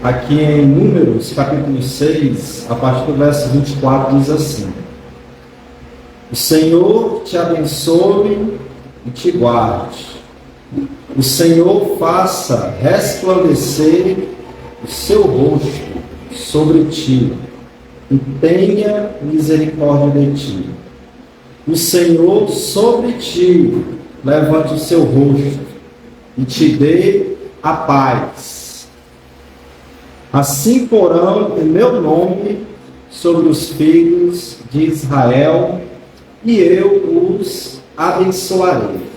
aqui em Números, capítulo 6, a partir do verso 24, diz assim: O Senhor te abençoe e te guarde. O Senhor faça resplandecer o seu rosto sobre ti e tenha misericórdia de ti. O Senhor sobre ti levante o seu rosto e te dê a paz. Assim porão o meu nome sobre os filhos de Israel e eu os abençoarei.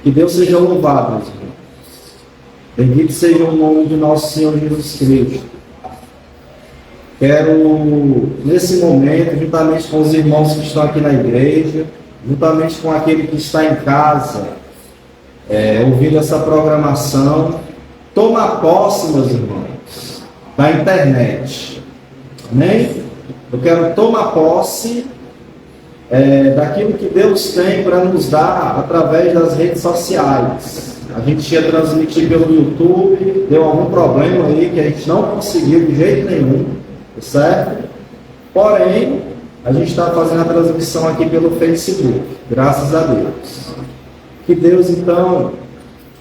Que Deus seja louvado, meus irmãos. Bendito seja o nome de nosso Senhor Jesus Cristo. Quero, nesse momento, juntamente com os irmãos que estão aqui na igreja, juntamente com aquele que está em casa, ouvindo essa programação, tomar posse, meus irmãos, da internet. Amém? Eu quero tomar posse daquilo que Deus tem para nos dar através das redes sociais. A gente ia transmitir pelo YouTube, deu algum problema aí que a gente não conseguiu de jeito nenhum, certo? Porém, a gente está fazendo a transmissão aqui pelo Facebook, graças a Deus. Que Deus, então,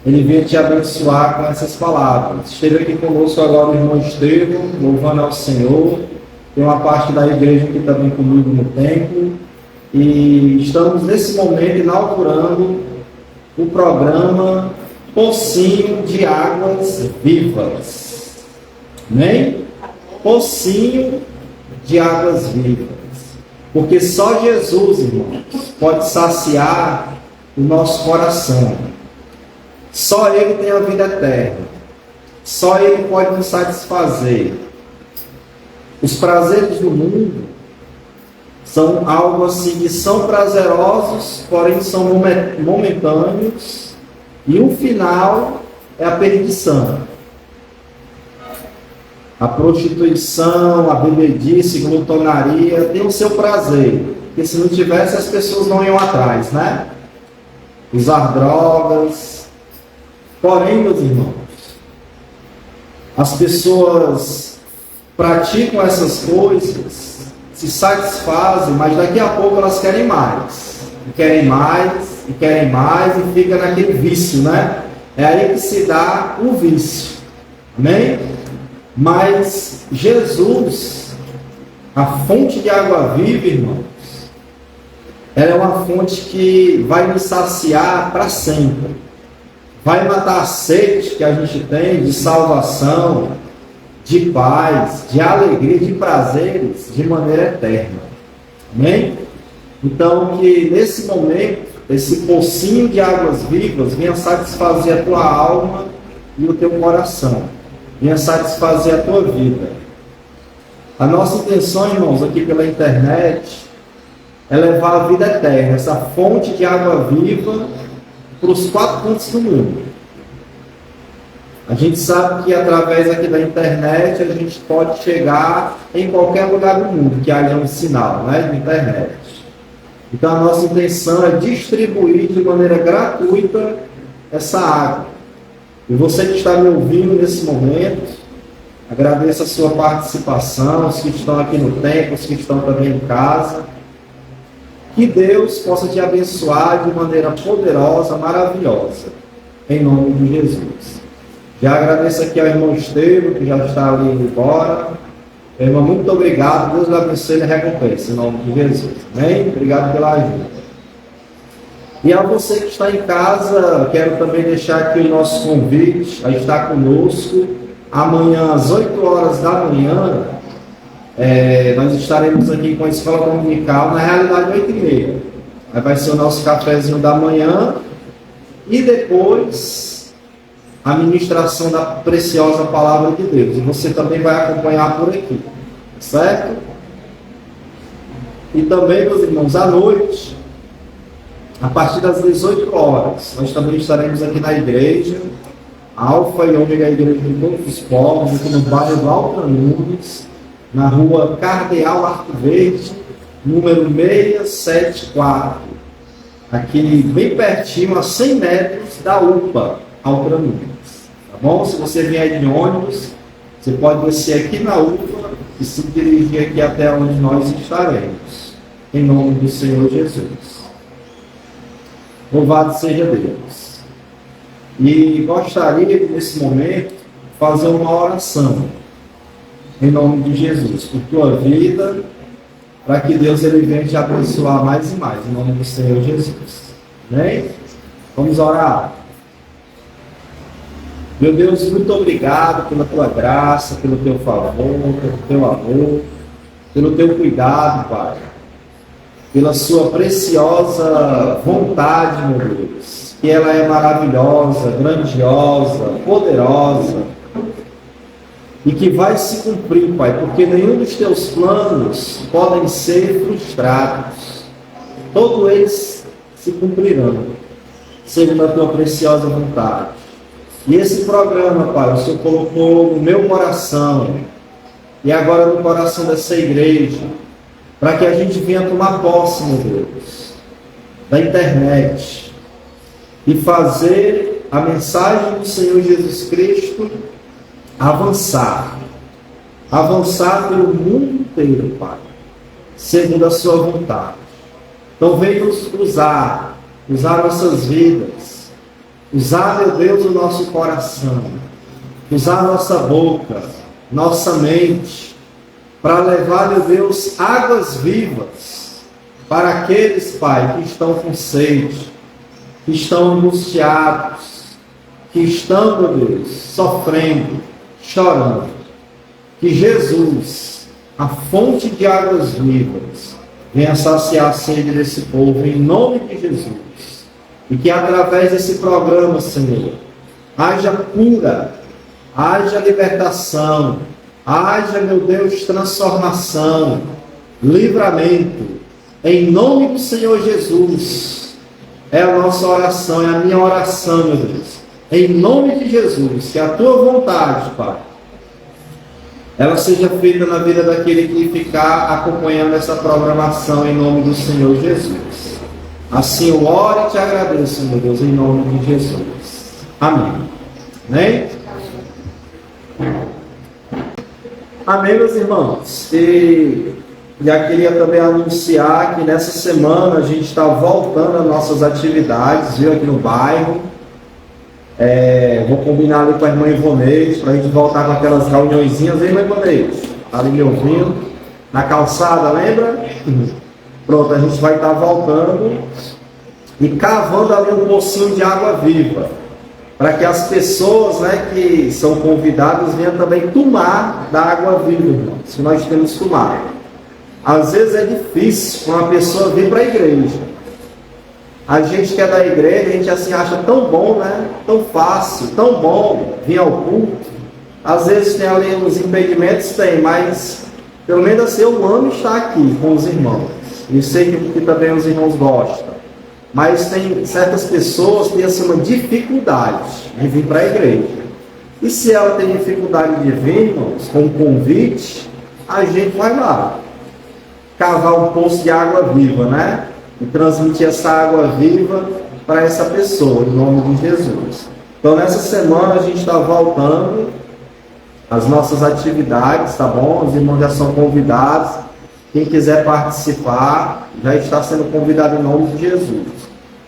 Ele venha te abençoar com essas palavras. Esteve aqui conosco agora o irmão Estevão, louvando ao Senhor. Tem uma parte da igreja aqui também comigo no templo. E estamos nesse momento inaugurando o programa Pocinho de Águas Vivas. Amém? Pocinho de Águas Vivas. Porque só Jesus, irmãos, pode saciar o nosso coração. Só Ele tem a vida eterna. Só Ele pode nos satisfazer. Os prazeres do mundo são algo assim que são prazerosos, porém são momentâneos, e o final é a perdição. A prostituição, a bebedice, a glutonaria tem o seu prazer, porque se não tivesse as pessoas não iam atrás, né? Usar drogas. Porém, meus irmãos, as pessoas praticam essas coisas, se satisfazem, mas daqui a pouco elas querem mais, e querem mais, e querem mais, e fica naquele vício, né? É aí que se dá o vício. Amém? Mas Jesus, a fonte de água viva, irmãos, ela é uma fonte que vai nos saciar para sempre. Vai matar a sede que a gente tem de salvação, de paz, de alegria, de prazeres, de maneira eterna. Amém? Então, que nesse momento, esse pocinho de águas vivas venha satisfazer a tua alma e o teu coração. Venha satisfazer a tua vida. A nossa intenção, irmãos, aqui pela internet, é levar a vida eterna, essa fonte de água viva, para os 4 cantos do mundo. A gente sabe que através aqui da internet a gente pode chegar em qualquer lugar do mundo que haja um sinal, né, de internet. Então a nossa intenção é distribuir de maneira gratuita essa água. E você que está me ouvindo nesse momento, agradeço a sua participação, os que estão aqui no templo, os que estão também em casa. Que Deus possa te abençoar de maneira poderosa, maravilhosa, em nome de Jesus. Já agradeço aqui ao irmão Estevão, que já está ali indo embora. Irmão, muito obrigado. Deus lhe abençoe e recompense, em nome de Jesus. Amém? Obrigado pela ajuda. E a você que está em casa, quero também deixar aqui o nosso convite a estar conosco. Amanhã, às 8 horas da manhã, nós estaremos aqui com a Escola Dominical, na realidade 8h30. Aí vai ser o nosso cafezinho da manhã. E depois a ministração da preciosa Palavra de Deus. E você também vai acompanhar por aqui, certo? E também, meus irmãos, à noite, a partir das 18 horas, nós também estaremos aqui na igreja, Alfa e Ômega Igreja de Todos os Povos, aqui no bairro do Alta Nunes, na rua Cardeal Arco Verde, número 674. Aqui bem pertinho, a 100 metros da UPA, Alta Nunes. Tá bom? Se você vier de ônibus, Você pode descer aqui na UPA e se dirigir aqui até onde nós estaremos. Em nome do Senhor Jesus. Louvado seja Deus. E gostaria, nesse momento, fazer uma oração. Em nome de Jesus. Por tua vida, para que Deus ele venha te abençoar mais e mais. Em nome do Senhor Jesus. Amém? Vamos orar. Meu Deus, muito obrigado pela tua graça, pelo teu favor, pelo teu amor, pelo teu cuidado, Pai. Pela sua preciosa vontade, meu Deus. Que ela é maravilhosa, grandiosa, poderosa. E que vai se cumprir, Pai, porque nenhum dos teus planos podem ser frustrados. Todos eles se cumprirão, segundo a tua preciosa vontade. E esse programa, Pai, o Senhor colocou no meu coração e agora no coração dessa igreja, para que a gente venha tomar posse, meu Deus, da internet e fazer a mensagem do Senhor Jesus Cristo avançar pelo mundo inteiro, Pai, segundo a sua vontade. Então venha nos usar nossas vidas, usar, meu Deus, o nosso coração, usar nossa boca, nossa mente, para levar, meu Deus, águas vivas para aqueles, Pai, que estão com sede, que estão angustiados, que estão, meu Deus, sofrendo, chorando. Que Jesus, a fonte de águas vivas, venha saciar a sede desse povo em nome de Jesus. E que através desse programa, Senhor, haja cura, haja libertação, haja, meu Deus, transformação, livramento, em nome do Senhor Jesus. É a nossa oração, é a minha oração, meu Deus. Em nome de Jesus, que a tua vontade, Pai, ela seja feita na vida daquele que ficar acompanhando essa programação em nome do Senhor Jesus. Assim eu oro e te agradeço, meu Deus, em nome de Jesus. Amém. Amém? Amém, meus irmãos. E já queria também anunciar que nessa semana a gente está voltando às nossas atividades, viu, aqui no bairro. Vou combinar ali com a irmã Ivonete para a gente voltar com aquelas reuniõezinhas, hein, irmã Ivonete? Está ali me ouvindo? Na calçada, lembra? Pronto, a gente vai estar voltando e cavando ali um pocinho de água viva, para que as pessoas, né, que são convidadas venham também tomar da água viva, irmãos, que nós temos que tomar. Às vezes é difícil para uma pessoa vir para a igreja. A gente que é da igreja, a gente assim acha tão bom, né? Tão fácil, tão bom vir ao culto. Às vezes tem ali uns impedimentos, tem, mas pelo menos assim eu amo estar aqui com os irmãos. E sei que também os irmãos gostam. Mas tem certas pessoas que têm assim, uma dificuldade de vir para a igreja. E se ela tem dificuldade de vir, irmãos, com um convite, a gente vai lá cavar um poço de água viva, né? E transmitir essa água viva para essa pessoa, em nome de Jesus. Então, nessa semana, a gente está voltando às nossas atividades, tá bom? Os irmãos já são convidados. Quem quiser participar, já está sendo convidado em nome de Jesus.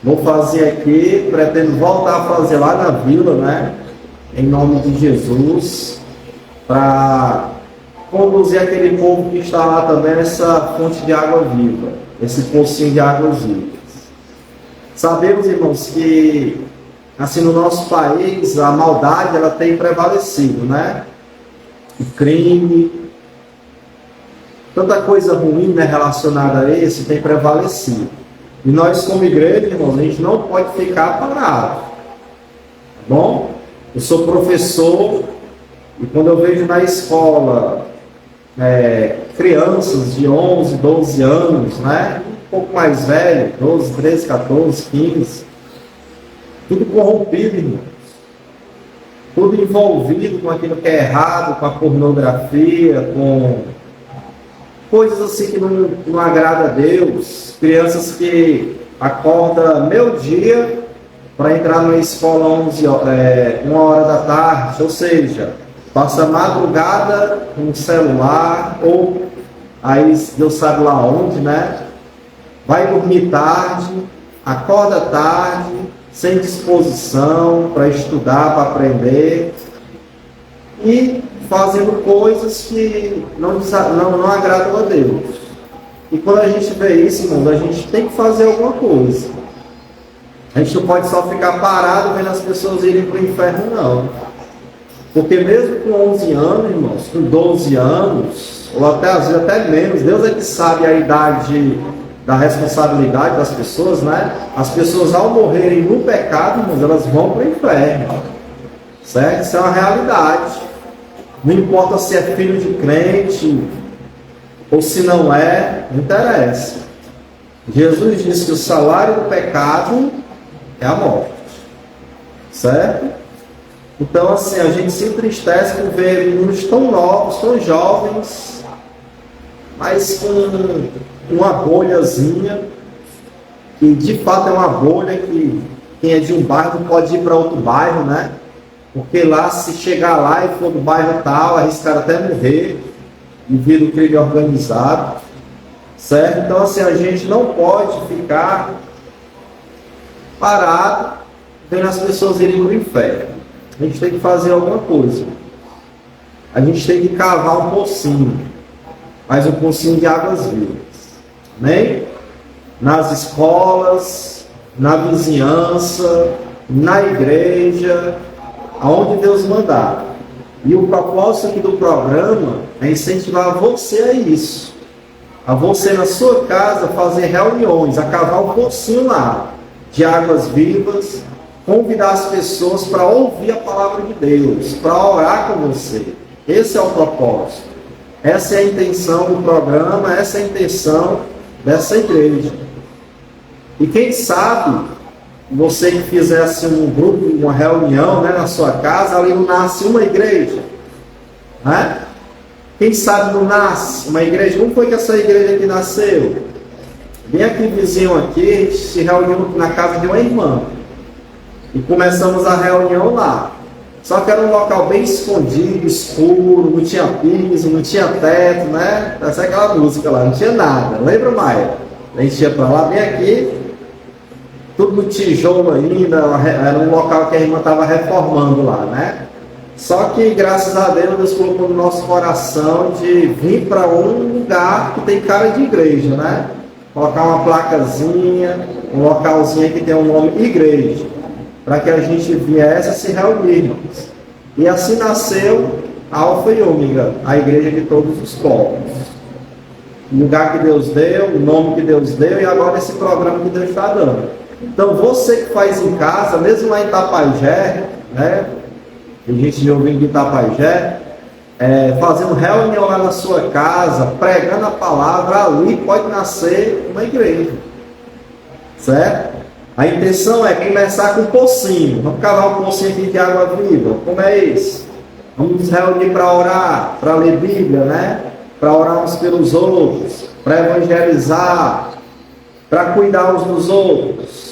Vou fazer aqui, pretendo voltar a fazer lá na vila, né? Em nome de Jesus, para conduzir aquele povo que está lá também nessa fonte de água viva, esse pocinho de águas vivas. Sabemos, irmãos, que assim no nosso país a maldade ela tem prevalecido, né? O crime, tanta coisa ruim, né, relacionada a isso tem prevalecido. E nós como igreja, irmãos, a gente não pode ficar parado. Tá bom? Eu sou professor e quando eu vejo na escola crianças de 11, 12 anos, né? Um pouco mais velho, 12, 13, 14, 15, tudo corrompido, irmãos. Tudo envolvido com aquilo que é errado, com a pornografia, com coisas assim que não agrada a Deus. Crianças que acordam meio-dia para entrar na escola 1 hora da tarde, ou seja, Passa a madrugada no celular, ou aí Deus sabe lá onde, né? Vai dormir tarde, acorda tarde, sem disposição para estudar, para aprender, e fazendo coisas que não agradam a Deus. E quando a gente vê isso, irmãos, a gente tem que fazer alguma coisa. A gente não pode só ficar parado vendo as pessoas irem para o inferno, não. Porque mesmo com 11 anos, irmãos, com 12 anos, ou até às vezes até menos, Deus é que sabe a idade da responsabilidade das pessoas, né? As pessoas, ao morrerem no pecado, irmãos, elas vão para o inferno. Certo? Isso é uma realidade. Não importa se é filho de crente ou se não é, não interessa. Jesus disse que o salário do pecado é a morte. Certo? Então, assim, a gente se entristece por ver meninos tão novos, tão jovens, mas com uma bolhazinha, que de fato é uma bolha que quem é de um bairro pode ir para outro bairro, né? Porque lá, se chegar lá e for do bairro tal, arriscar até morrer e vir o crime organizado, certo? Então, assim, a gente não pode ficar parado vendo as pessoas irem para o inferno. A gente tem que fazer alguma coisa. A gente tem que cavar um pocinho, mas um pocinho de águas vivas. Amém? Nas escolas, na vizinhança, na igreja, aonde Deus mandar. E o propósito aqui do programa é incentivar você a isso. A você na sua casa fazer reuniões, a cavar um pocinho lá de águas vivas, convidar as pessoas para ouvir a palavra de Deus, para orar com você. Esse é o propósito. Essa é a intenção do programa, essa é a intenção dessa igreja. E quem sabe, você que fizesse um grupo, uma reunião, né, na sua casa, ali não nasce uma igreja. Né? Quem sabe não nasce uma igreja? Como foi que essa igreja aqui nasceu? Bem aqui vizinho aqui, a gente se reuniu na casa de uma irmã. E começamos a reunião lá. Só que era um local bem escondido, escuro, não tinha piso, não tinha teto, né? Essa é aquela música lá, não tinha nada. Lembra, Maia? A gente ia para lá, bem aqui, tudo no tijolo ainda, era um local que a irmã estava reformando lá, né? Só que, graças a Deus colocou no nosso coração de vir para um lugar que tem cara de igreja, né? Colocar uma placazinha, um localzinho que tem o nome igreja, para que a gente viesse a se reunir. E assim nasceu a Alfa e Ômega, a igreja de todos os povos. O lugar que Deus deu, o nome que Deus deu, e agora esse programa que Deus está dando. Então você que faz em casa, mesmo lá em Itapajé, né? Tem gente de ouvindo de Itapajé, fazendo reunião lá na sua casa, pregando a palavra, ali pode nascer uma igreja. Certo? A intenção é começar com um pocinho. Vamos cavar um pocinho aqui de água viva. Como é isso? Vamos nos reunir para orar, para ler Bíblia, né? Para orar uns pelos outros, para evangelizar, para cuidar uns dos outros.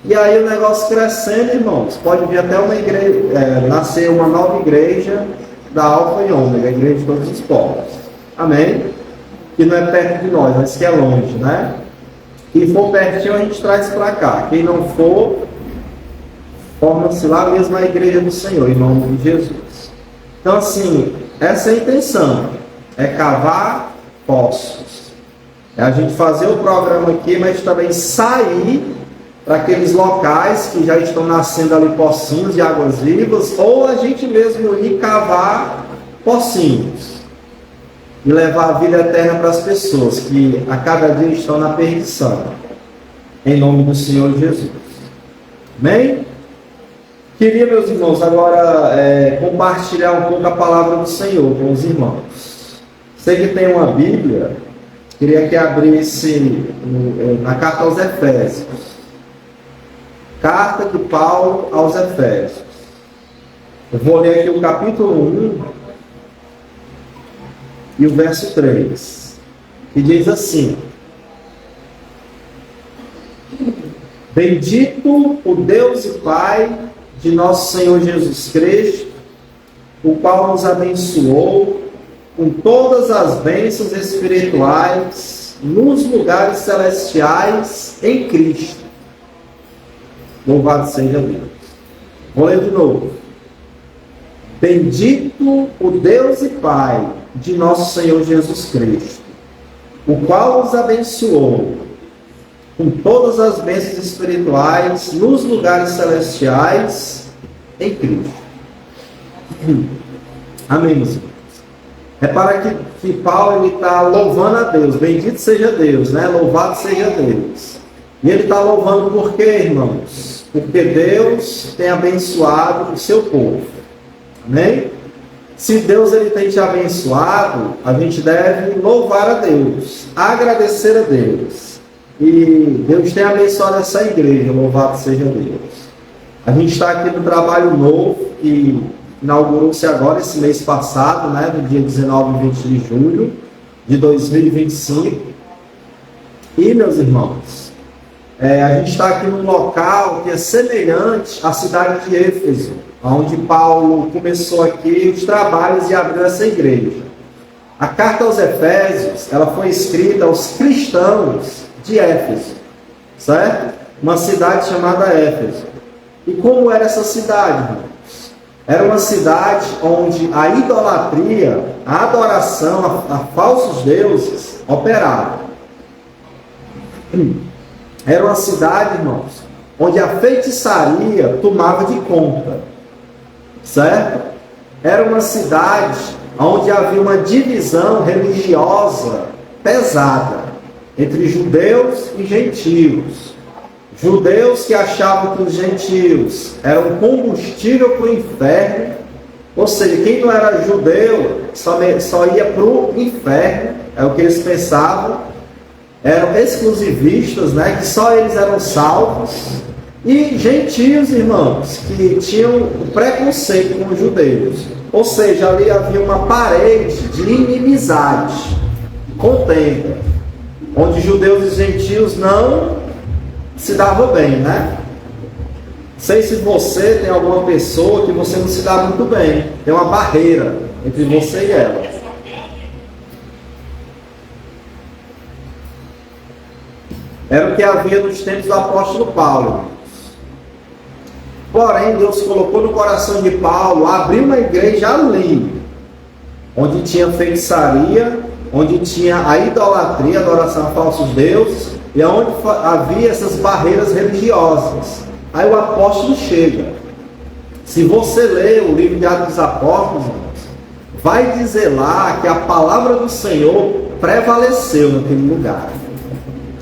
E aí o negócio crescendo, irmãos, pode vir até uma igreja, nascer uma nova igreja da Alfa e Ômega, a igreja de todos os povos. Amém? Que não é perto de nós, mas que é longe, né? Quem for pertinho a gente traz para cá. Quem não for, forma-se lá mesmo a igreja do Senhor, em nome de Jesus. Então assim, essa é a intenção. É cavar poços. É a gente fazer o programa aqui, mas também sair para aqueles locais que já estão nascendo ali pocinhos de águas vivas, ou a gente mesmo ir cavar pocinhos e levar a vida eterna para as pessoas que a cada dia estão na perdição, em nome do Senhor Jesus. Amém? Queria, meus irmãos, agora compartilhar um pouco a palavra do Senhor com os irmãos. Você que tem uma Bíblia, queria que abrisse na carta aos Efésios. Carta de Paulo aos Efésios. Eu vou ler aqui o capítulo 1 e o verso 3, que diz assim: Bendito o Deus e Pai de nosso Senhor Jesus Cristo, o qual nos abençoou com todas as bênçãos espirituais nos lugares celestiais em Cristo. Louvado seja Deus. Vou ler de novo. Bendito o Deus e Pai de nosso Senhor Jesus Cristo, o qual nos abençoou com todas as bênçãos espirituais nos lugares celestiais em Cristo. Amém, meus irmãos. Repara que Paulo está louvando a Deus. Bendito seja Deus, né? Louvado seja Deus. E ele está louvando por quê, irmãos? Porque Deus tem abençoado o seu povo. Amém? Se Deus ele tem te abençoado, a gente deve louvar a Deus, agradecer a Deus. E Deus tem abençoado essa igreja, louvado seja Deus. A gente está aqui no trabalho novo que inaugurou-se agora esse mês passado, né, no dia 19 e 20 de julho de 2025. E, meus irmãos, a gente está aqui num local que é semelhante à cidade de Éfeso, onde Paulo começou aqui os trabalhos e abriu essa igreja. A carta aos Efésios, ela foi escrita aos cristãos de Éfeso, certo? Uma cidade chamada Éfeso. E como era essa cidade, irmãos? Era uma cidade onde a idolatria, a adoração a falsos deuses operava. Era uma cidade, irmãos, onde a feitiçaria tomava de conta, certo? Era uma cidade onde havia uma divisão religiosa pesada entre judeus e gentios. Judeus que achavam que os gentios eram combustível para o inferno, ou seja, quem não era judeu só ia para o inferno, é o que eles pensavam. Eram exclusivistas, né, que só eles eram salvos. E gentios, irmãos, que tinham o preconceito com os judeus. Ou seja, ali havia uma parede de inimizade, contenda, onde judeus e gentios não se davam bem, né? Não sei se você tem alguma pessoa que você não se dá muito bem. Tem uma barreira entre você e ela. Era o que havia nos tempos do apóstolo Paulo. Porém, Deus colocou no coração de Paulo abrir uma igreja ali, onde tinha feitiçaria, onde tinha a idolatria, a adoração a falsos deuses, e onde havia essas barreiras religiosas. Aí o apóstolo chega. Se você ler o livro de Atos dos Apóstolos, vai dizer lá que a palavra do Senhor prevaleceu naquele lugar.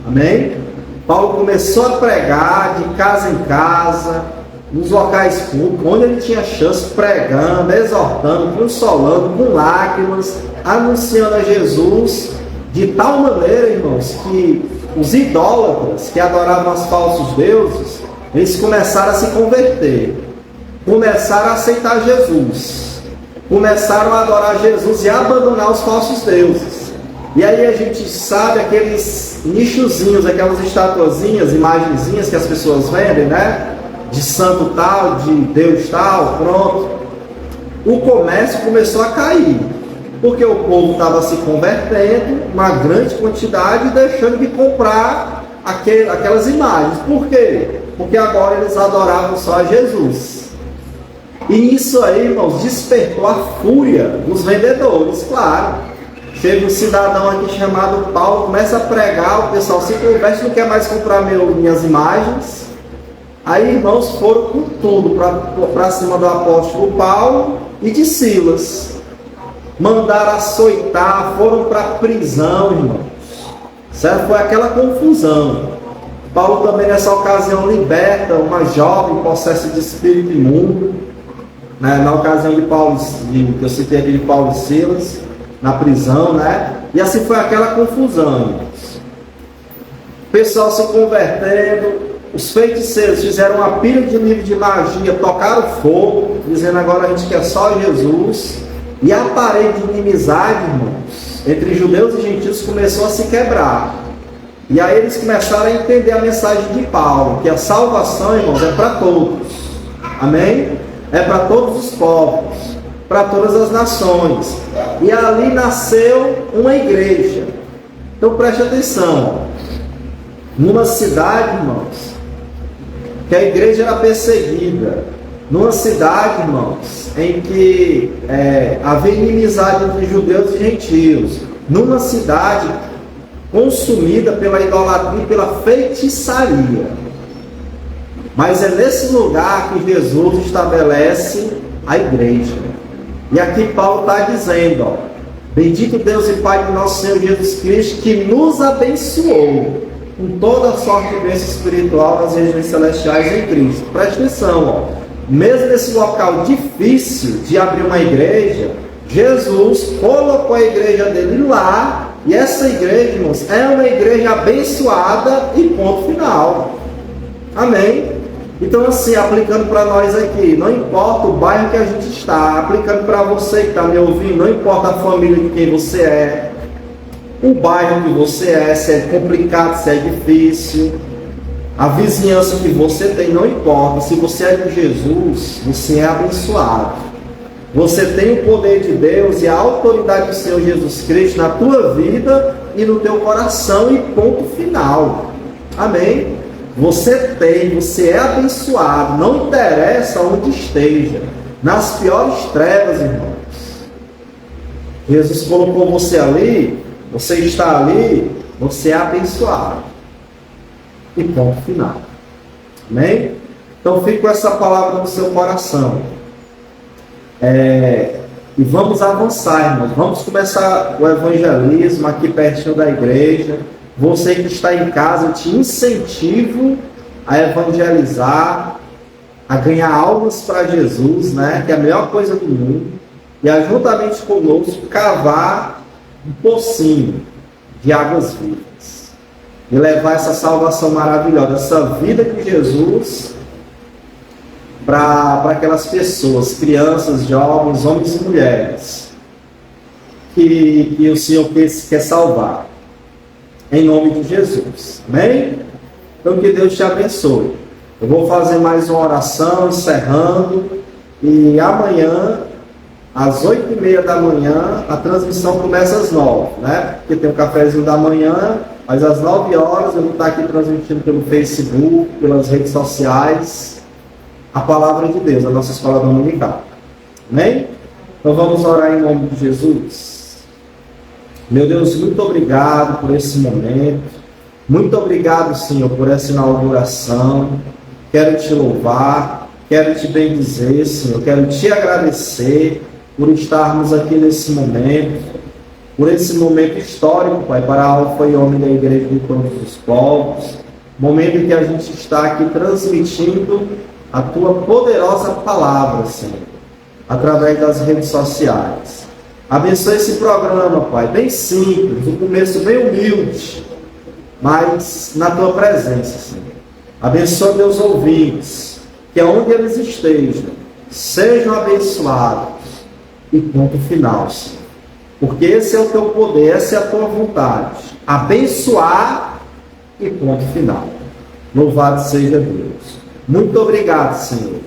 Amém? Paulo começou a pregar de casa em casa, nos locais públicos, onde ele tinha chance, pregando, exortando, consolando, com lágrimas, anunciando a Jesus, de tal maneira, irmãos, que os idólatras que adoravam os falsos deuses, eles começaram a se converter, começaram a aceitar Jesus, começaram a adorar Jesus e a abandonar os falsos deuses. E aí a gente sabe aqueles nichozinhos, aquelas estatuazinhas, imagenzinhas que as pessoas vendem, né? De santo tal, de Deus tal, pronto. O comércio começou a cair, porque o povo estava se convertendo, uma grande quantidade, e deixando de comprar aquelas imagens. Por quê? Porque agora eles adoravam só a Jesus. E isso aí, irmãos, despertou a fúria dos vendedores, claro. Chega um cidadão aqui chamado Paulo, começa a pregar, o pessoal se converte, não quer mais comprar minhas imagens. Aí, irmãos, foram com tudo para cima do apóstolo Paulo e de Silas. Mandaram açoitar, foram para a prisão, irmãos. Certo? Foi aquela confusão. Paulo também, nessa ocasião, liberta uma jovem possessa de espírito imundo. Né? Na ocasião de Paulo, que eu citei aqui de Paulo e Silas, na prisão, né? E assim foi aquela confusão, irmãos. O pessoal se convertendo. Os feiticeiros fizeram uma pilha de livro de magia, tocaram fogo, dizendo agora a gente quer só Jesus. E a parede de inimizade, irmãos, entre judeus e gentios começou a se quebrar. E aí eles começaram a entender a mensagem de Paulo, que a salvação, irmãos, é para todos. Amém? É para todos os povos. para todas as nações. E ali nasceu uma igreja. Então preste atenção. Numa cidade, irmãos, que a igreja era perseguida, numa cidade, irmãos, em que havia inimizade entre judeus e gentios, numa cidade consumida pela idolatria e pela feitiçaria. Mas é nesse lugar que Jesus estabelece a igreja. E aqui Paulo está dizendo, ó, bendito Deus e Pai de nosso Senhor Jesus Cristo, que nos abençoou com toda a sorte de bênção espiritual nas regiões celestiais em Cristo. Preste atenção, ó. Mesmo nesse local difícil de abrir uma igreja, Jesus colocou a igreja dele lá, e essa igreja, irmãos, é uma igreja abençoada e ponto final. Amém? Então, assim, aplicando para nós aqui, não importa o bairro que a gente está, aplicando para você que está me ouvindo, não importa a família de quem você é, o bairro que você é, se é complicado, se é difícil, a vizinhança que você tem, não importa. Se você é de Jesus, você é abençoado. Você tem o poder de Deus e a autoridade do Senhor Jesus Cristo na tua vida e no teu coração, e ponto final. Amém? Você é abençoado, não interessa onde esteja, nas piores trevas, irmãos. Jesus colocou você ali, você está ali, você é abençoado. E ponto final. Amém? Então fique com essa palavra no seu coração. E vamos avançar, irmãos. Vamos começar o evangelismo aqui pertinho da igreja. Você que está em casa, eu te incentivo a evangelizar, a ganhar almas para Jesus, né? Que é a melhor coisa do mundo. E a, juntamente conosco, cavar um pocinho de águas vivas. E levar essa salvação maravilhosa, essa vida de Jesus para aquelas pessoas, crianças, jovens, homens e mulheres, que o Senhor quer salvar. Em nome de Jesus. Amém? Então que Deus te abençoe. Eu vou fazer mais uma oração, encerrando. E amanhã, às 8h30 da manhã, a transmissão começa às 9h, né? Porque tem o cafezinho da manhã, mas às 9 horas eu vou estar aqui transmitindo pelo Facebook, pelas redes sociais, a palavra de Deus, a nossa escola dominical. Amém? Então vamos orar em nome de Jesus. Meu Deus, muito obrigado por esse momento. Muito obrigado, Senhor, por essa inauguração. Quero te louvar, quero te bendizer, Senhor. Quero te agradecer por estarmos aqui nesse momento, por esse momento histórico, Pai, para a Alfa e Ômega da Igreja de todos os povos. Momento em que a gente está aqui transmitindo a Tua poderosa palavra, Senhor, através das redes sociais. Abençoe esse programa, Pai, bem simples, um começo bem humilde, mas na Tua presença, Senhor. Abençoe meus ouvintes, que aonde eles estejam, sejam abençoados, e ponto final, Senhor. Porque esse é o Teu poder, essa é a Tua vontade, abençoar, e ponto final. Louvado seja Deus. Muito obrigado, Senhor.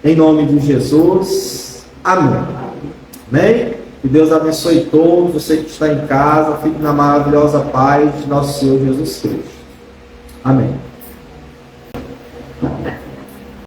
Em nome de Jesus, amém. Amém? Que Deus abençoe todos, você que está em casa, fique na maravilhosa paz de nosso Senhor Jesus Cristo. Amém.